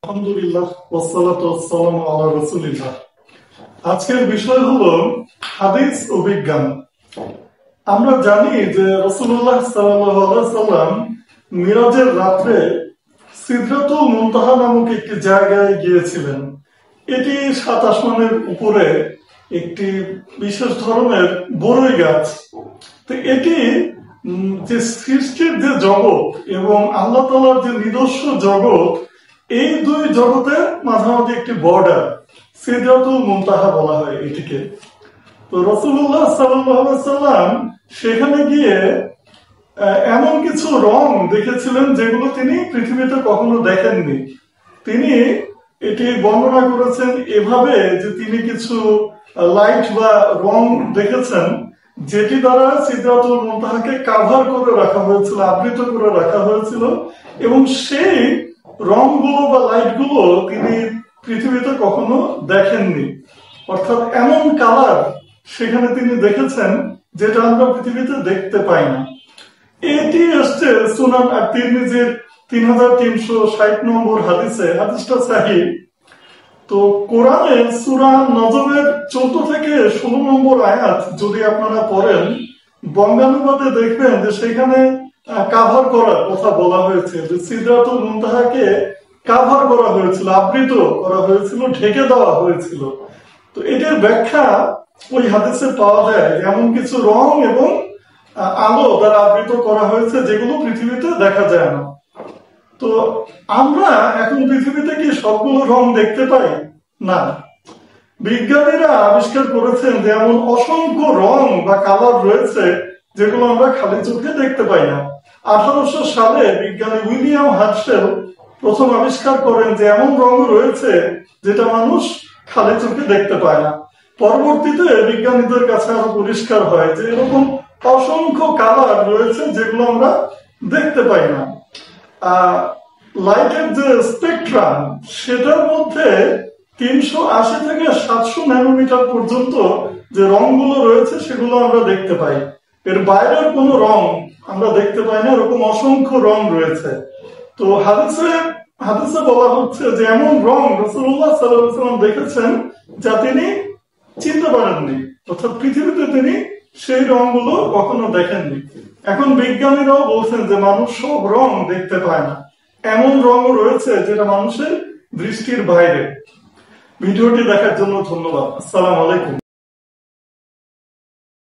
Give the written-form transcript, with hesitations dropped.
আলহামদুলিল্লাহ ওয়াসসালাতু ওয়াসসালামু আলা রাসূলিল্লাহ। আজকের বিষয় হলো হাদিস ও বিজ্ঞান। আমরা জানি যে রাসূলুল্লাহ সাল্লাল্লাহু আলাইহি ওয়াসাল্লাম মিরাজের রাত্রে সিদরাতুল মুনতাহা নামক একটি জায়গায় গিয়েছিলেন। এটি ৭ আসমানের উপরে একটি বিশেষ ধরনের বড়ই গাছ। তো এটি যে সৃষ্টির যে জগৎ এবং আল্লাহ তাআলার যে নিজস্ব জগৎ, এই দুই জগতের মাঝামাঝি একটি বর্ডার, সিদরাতুল মুনতাহা বলা হয় এটিকে। তো রাসূলুল্লাহ সাল্লাল্লাহু আলাইহি ওয়াসাল্লাম সেখানে গিয়ে এমন কিছু রং দেখেছিলেন যেগুলো তিনি পৃথিবীতে কখনো দেখেননি। তিনি এটি বর্ণনা করেছেন এভাবে যে তিনি কিছু লাইট বা রং দেখেছেন যেটি দ্বারা সিদরাতুল মুনতাহাকে কাভার করে রাখা হয়েছিল, আবৃত করে রাখা হয়েছিল, এবং সেই রংগুলো বা লাইটগুলো তিনি পৃথিবীতে কখনো দেখেননি। অর্থাৎ এমন কালার সেখানে তিনি দেখেছেন যেটা আমরা পৃথিবীতে দেখতে পাই না। এটি আসছে সুনান আত-তিরমিজির 3360 নম্বর হাদিসে। হাদিসটা সহিহ। তো কোরআনের সূরা নজমের 14 থেকে 16 নম্বর আয়াত যদি আপনারা পড়েন, বঙ্গানুবাদে দেখবেন যে সেখানে কাভার করার কথা বলা হয়েছে, যে সিদরাতুল মুনতাহাকে কাভার করা হয়েছিল, আবৃত করা হয়েছিল, ঢেকে দেওয়া হয়েছিল। তো এটার ব্যাখ্যা ওই হাদিসে পাওয়া যায়, এমন কিছু রং এবং আলো দ্বারা আবৃত করা হয়েছে যেগুলো পৃথিবীতে দেখা যায় না। তো আমরা এখন পৃথিবীতে কি সবগুলো রং দেখতে পাই? না। বিজ্ঞানীরা আবিষ্কার করেছেন যে এমন অসংখ্য রং বা কালার রয়েছে যেগুলো আমরা খালি চোখে দেখতে পাই না। 1800 সালে বিজ্ঞানী উইলিয়াম হার্শেল প্রথম আবিষ্কার করেন যে এমন রং রয়েছে যেটা মানুষ খালি চোখে দেখতে পায় না। পরবর্তীতে বিজ্ঞানীদের কাছে আরো পরিষ্কার হয় যে এরকম অসংখ্য কালার রয়েছে যেগুলো আমরা দেখতে পাই না। লাইটের যে স্পেকট্রাম, সেটার মধ্যে 380 থেকে 700 ন্যানোমিটার পর্যন্ত যে রংগুলো রয়েছে সেগুলো আমরা দেখতে পাই। এর বাইরের কোনো রং আমরা দেখতে পাই না, এরকম অসংখ্য রং রয়েছে। তো হাদিসে বলা হচ্ছে যে এমন রং রাসূলুল্লাহ সাল্লাল্লাহু আলাইহি ওয়াসাল্লাম দেখেছেন যা তিনি চিনতে পারেননি, অর্থাৎ পৃথিবীতে তিনি সেই রংগুলো কখনো দেখেননি। এখন বিজ্ঞানীরাও বলছেন যে মানুষ সব রং দেখতে পায় না, এমন রঙও রয়েছে যেটা মানুষের দৃষ্টির বাইরে। ভিডিওটি দেখার জন্য ধন্যবাদ। আসসালামু আলাইকুম।